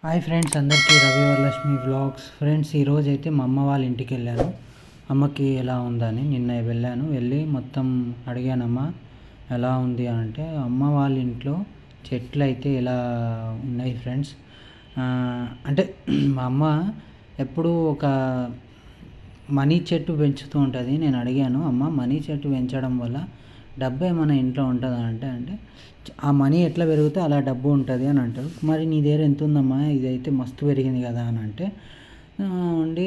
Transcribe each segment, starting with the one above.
Hi friends, అందరికీ Ravi Varalakshmi vlogs. Friends, ఈరోజు అయితే మా అమ్మ వాళ్ళ ఇంటికి వెళ్ళాను. అమ్మకి ఎలా ఉందని నిన్న వెళ్ళి మొత్తం అడిగానమ్మ ఎలా ఉంది అంటే, అమ్మ వాళ్ళ ఇంట్లో చెట్లు అయితే ఎలా ఉన్నాయి ఫ్రెండ్స్. అంటే మా అమ్మ ఎప్పుడూ ఒక మనీ చెట్టు పెంచుతూ ఉంటుంది. నేను అడిగాను, అమ్మ మనీ చెట్టు పెంచడం వల్ల డబ్బు ఏమైనా ఇంట్లో ఉంటుందా అంటే ఆ మనీ ఎట్లా పెరిగితే అలా డబ్బు ఉంటుంది అని అంటారు. మరి నీ దగ్గర ఎంత ఉందమ్మా, ఇదైతే మస్తు పెరిగింది కదా అని అంటే ఉండి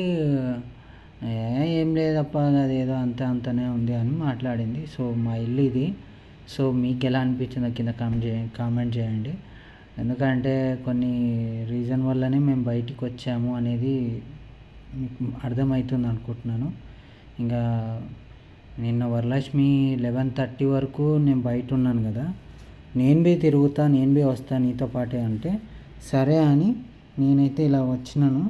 ఏం లేదప్ప, అదేదో అంతనే ఉంది అని మాట్లాడింది. సో మా ఇల్లు ఇది. సో మీకు ఎలా అనిపించిందో కింద కామెంట్ చేయండి. ఎందుకంటే కొన్ని రీజన్ వల్లనే మేము బయటికి వచ్చాము అనేది మీకు అర్థమవుతుంది అనుకుంటున్నాను. ఇంకా నిన్న వరలక్ష్మి 11:30 వరకు నేను బయట ఉన్నాను కదా, నేను తిరుగుతా, నేను వస్తా నీతో పాటే అంటే సరే అని నేనైతే ఇలా వచ్చినాను.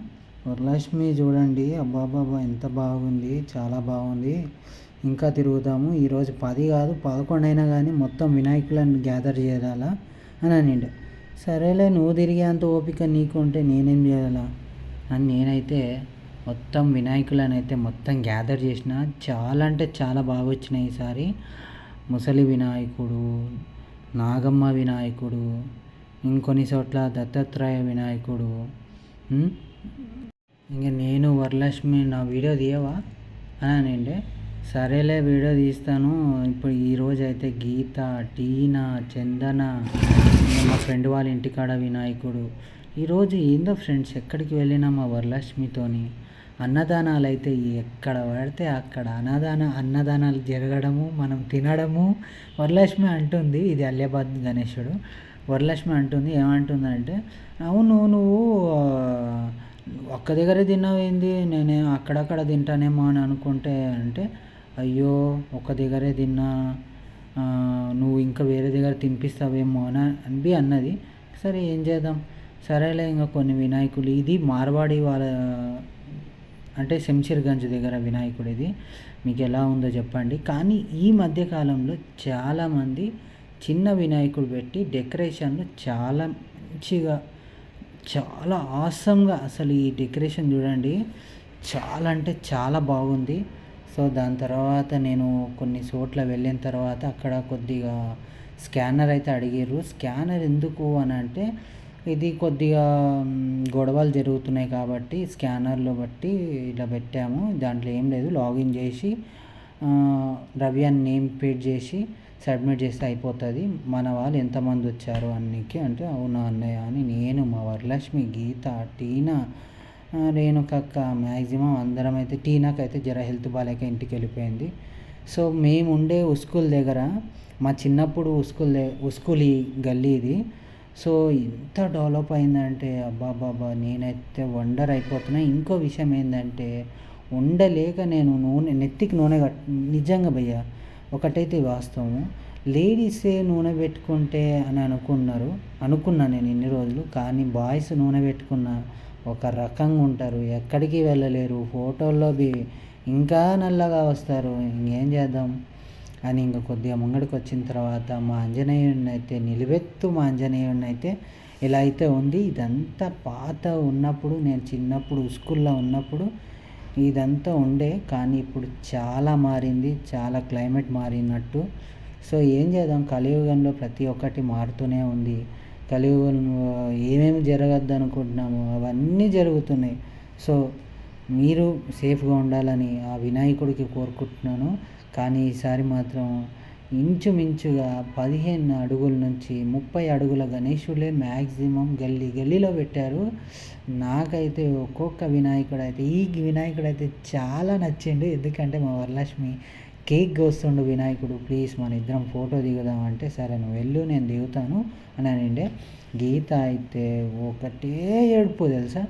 వరలక్ష్మి చూడండి, అబ్బాబాబా ఎంత బాగుంది, చాలా బాగుంది, ఇంకా తిరుగుతాము. ఈరోజు 10 కాదు 11 అయినా కానీ మొత్తం వినాయకులను గ్యాదర్ చేయాలా అని అనిండు. సరేలే, నువ్వు తిరిగే అంత ఓపిక నీకు ఉంటే నేనేం చేయాలా అని నేనైతే మొత్తం వినాయకులను అయితే మొత్తం గ్యాదర్ చేసిన. చాలా అంటే చాలా బాగా వచ్చినాయి ఈసారి. ముసలి వినాయకుడు, నాగమ్మ వినాయకుడు, ఇంకొన్ని చోట్ల దత్తాత్రేయ వినాయకుడు. ఇంకా నేను వరలక్ష్మి నా వీడియో తీయవా అని అనిండే. సరేలే వీడియో తీస్తాను. ఇప్పుడు ఈరోజు అయితే గీత, టీనా, చందన, మా ఫ్రెండ్ వాళ్ళ ఇంటికాడ వినాయకుడు. ఈరోజు ఏందో ఫ్రెండ్స్, ఎక్కడికి వెళ్ళినా మా వరలక్ష్మితోని అన్నదానాలు అయితే ఎక్కడ పడితే అక్కడ అన్నదానాలు జరగడము, మనం తినడము. వరలక్ష్మి అంటుంది, ఇది అలియాబాద్ గణేశుడు. వరలక్ష్మి అంటుంది, ఏమంటుందంటే, అవును నువ్వు ఒక్క దగ్గరే తిన్నావేంది, నేనే అక్కడక్కడ తింటానేమో అని అనుకుంటే అంటే, అయ్యో ఒక్క దగ్గరే తిన్నా, నువ్వు ఇంకా వేరే దగ్గర తినిపిస్తావేమో అని అన్నది. సరే ఏం చేద్దాం, సరేలే ఇంకా కొన్ని వినాయకులు, ఇది మార్వాడి వాళ్ళ అంటే శంషీర్గంజ్ దగ్గర వినాయకుడు. ఇది మీకు ఎలా ఉందో చెప్పండి. కానీ ఈ మధ్యకాలంలో చాలామంది చిన్న వినాయకుడు పెట్టి డెకరేషన్లు చాలా మంచిగా, చాలా ఆసంగా, అసలు ఈ డెకరేషన్ చూడండి, చాలా అంటే చాలా బాగుంది. సో దాని తర్వాత నేను కొన్ని చోట్ల వెళ్ళిన తర్వాత అక్కడ కొద్దిగా స్కానర్ అయితే అడిగారు. స్కానర్ ఎందుకు అని అంటే, ఇది కొద్దిగా గొడవలు జరుగుతున్నాయి కాబట్టి స్కానర్లో బట్టి ఇలా పెట్టాము. దాంట్లో ఏం లేదు, లాగిన్ చేసి రవి అని నేమ్ పేడ్ చేసి సబ్మిట్ చేస్తే అయిపోతుంది. మన వాళ్ళు ఎంతమంది వచ్చారు అన్నికి అంటే, అవునా అన్నయ్య అని నేను, మా వరలక్ష్మి, గీత, టీనా, రేణుకక్క, మ్యాక్సిమం అందరం అయితే, టీనాకైతే జర హెల్త్ బాగాలేక ఇంటికి వెళ్ళిపోయింది. సో మేము ఉండే ఉస్కూల్ దగ్గర, మా చిన్నప్పుడు ఉస్కూలి గల్లీ ఇది. సో ఎంత డెవలప్ అయిందంటే అబ్బాబాబా, నేనైతే వండర్ అయిపోతున్నా. ఇంకో విషయం ఏంటంటే, ఉండలేక నేను నెత్తికి నూనె నిజంగా భయ్యా ఒకటైతే వాస్తవం, లేడీసే నూనె పెట్టుకుంటే అని అనుకున్నా నేను ఇన్ని రోజులు. కానీ బాయ్స్ నూనె పెట్టుకున్న ఒక రకంగా ఉంటారు, ఎక్కడికి వెళ్ళలేరు, ఫోటోల్లో ఇంకా నల్లగా వస్తారు. ఇంకేం చేద్దాం అని ఇంకా కొద్దిగా ముంగడికి వచ్చిన తర్వాత మా ఆంజనేయుడిని అయితే మా ఆంజనేయుడిని అయితే ఇలా అయితే ఉంది. ఇదంతా పాత ఉన్నప్పుడు, నేను చిన్నప్పుడు స్కూల్లో ఉన్నప్పుడు ఇదంతా ఉండే, కానీ ఇప్పుడు చాలా మారింది, చాలా క్లైమేట్ మారినట్టు. సో ఏం చేద్దాం, కలియుగంలో ప్రతి ఒక్కటి మారుతూనే ఉంది. కలియుగంలో ఏమేమి జరగద్దు అనుకుంటున్నామో అవన్నీ జరుగుతున్నాయి. సో మీరు సేఫ్గా ఉండాలని ఆ వినాయకుడికి కోరుకుంటున్నాను. కానీ ఈసారి మాత్రం ఇంచుమించుగా 15 అడుగుల నుంచి 30 అడుగుల గణేశులే మ్యాక్సిమం గల్లీలో పెట్టారు. నాకైతే ఒక్కొక్క వినాయకుడు అయితే, ఈ వినాయకుడు అయితే చాలా నచ్చిండు. ఎందుకంటే మా వరలక్ష్మి కేక్ కోస్తుండు, వినాయకుడు ప్లీజ్ మన ఇద్దరం ఫోటో దిగుదాం అంటే, సరే నువ్వు వెళ్ళు నేను దిగుతాను అని అనిండే. గీత అయితే ఒకటే ఏడుపు తెలుసా,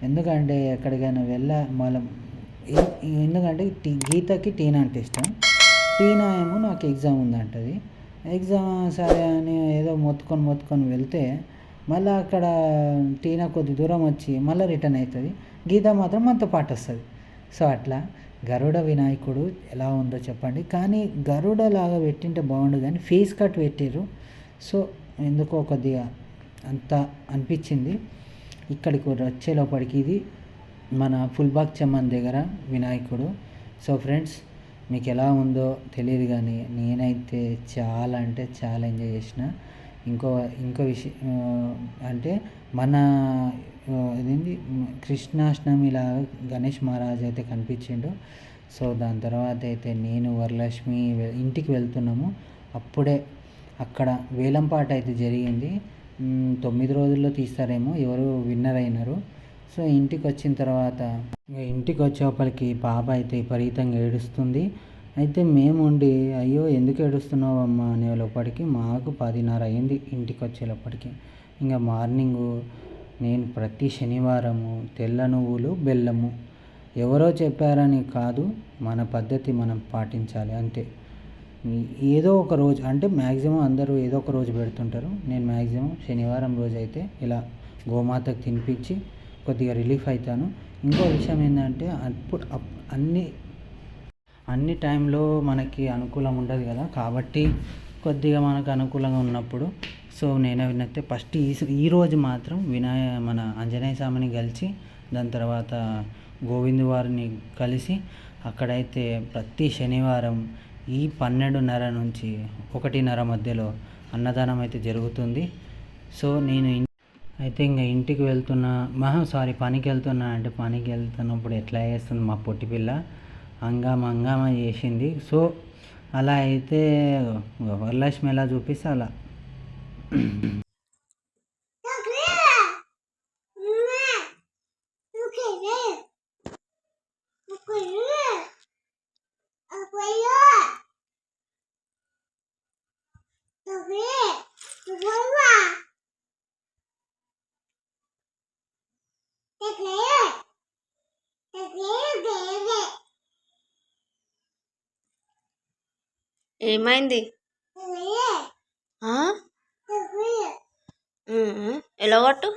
ఎందుకంటే ఎక్కడికైనా మళ్ళీ ఎందుకంటే గీతకి టీనా అంటే ఇష్టం. టీనా ఏమో నాకు ఎగ్జామ్ ఉందంటది. ఎగ్జామ్ సరే అని ఏదో మొత్తుకొని వెళ్తే మళ్ళీ అక్కడ టీనా కొద్ది దూరం వచ్చి మళ్ళీ రిటర్న్ అవుతుంది. గీత మాత్రం మనతో పాటు వస్తుంది. సో అట్లా గరుడ వినాయకుడు ఎలా ఉందో చెప్పండి. కానీ గరుడలాగా పెట్టింటే బాగుండు, కానీ ఫేస్ కట్ పెట్టారు. సో ఎందుకో కొద్దిగా అంత అనిపించింది. ఇక్కడికి వచ్చేలోపలికి ఇది మన ఫుల్బాగ్ చమ్మన్ దగ్గర వినాయకుడు. సో ఫ్రెండ్స్, మీకు ఎలా ఉందో తెలియదు కానీ నేనైతే చాలా అంటే చాలా ఎంజాయ్ చేసిన. ఇంకో ఇంకో విషయం అంటే మన ఇదేంటి కృష్ణాష్టమిలా గణేష్ మహారాజ్ అయితే కనిపించిండు. సో దాని తర్వాత అయితే నేను వరలక్ష్మి ఇంటికి వెళ్తున్నాము. అప్పుడే అక్కడ వేలంపాట అయితే జరిగింది. 9 రోజుల్లో తీస్తారేమో, ఎవరు విన్నర్ అయినారు. సో ఇంటికి వచ్చిన తర్వాత ఇంటికి వచ్చేపలికి పాప అయితే విపరీతంగా ఏడుస్తుంది. అయితే మేముండి అయ్యో ఎందుకు ఏడుస్తున్నావు అమ్మ అనే లోపలికి మాకు 10:30 అయింది ఇంటికి వచ్చేలోపలికి. ఇంకా మార్నింగు నేను ప్రతి శనివారము తెల్ల నువ్వులు బెల్లము ఎవరో చెప్పారని కాదు, మన పద్ధతి మనం పాటించాలి అంతే. ఏదో ఒక రోజు అంటే మ్యాక్సిమం అందరూ ఏదో ఒక రోజు పెడుతుంటారు. నేను మ్యాక్సిమం శనివారం రోజు అయితే ఇలా గోమాతకు తినిపించి కొద్దిగా రిలీఫ్ అవుతాను. ఇంకో విషయం ఏంటంటే అన్ని టైంలో మనకి అనుకూలం ఉండదు కదా, కాబట్టి కొద్దిగా మనకు అనుకూలంగా ఉన్నప్పుడు సో నేనైతే ఫస్ట్ ఈరోజు మాత్రం మన ఆంజనేయ స్వామిని కలిసి దాని తర్వాత గోవిందు వారిని కలిసి అక్కడైతే ప్రతి శనివారం ఈ 12:30 నుంచి 1:30 మధ్యలో అన్నదానం అయితే జరుగుతుంది. సో నేను అయితే ఇంకా ఇంటికి వెళ్తున్నా పనికి వెళ్తున్నా అంటే పనికి వెళ్తున్నప్పుడు ఎట్లా చేస్తుంది మా పొట్టి పిల్ల హంగామా చేసింది. సో అలా అయితే వరలక్ష్మి ఎలా చూపిస్తే అలా ఏమైంది? ఎలాగొట్టు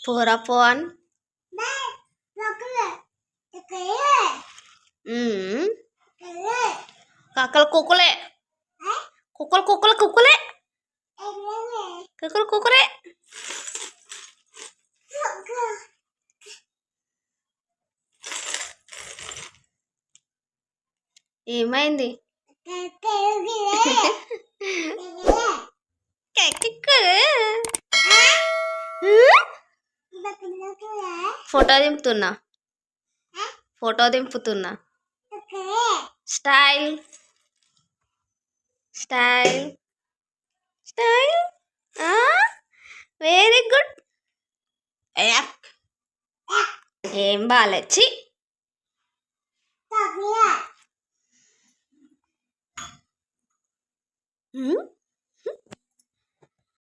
పోరా పోన్ కక్కలు కుక్కలే కుక్కలే కుక్కలే ఏమైంది? ఫోటో దింపుతున్నా స్టైల్ వెరీ గుడ్. ఏం బాలచ్చి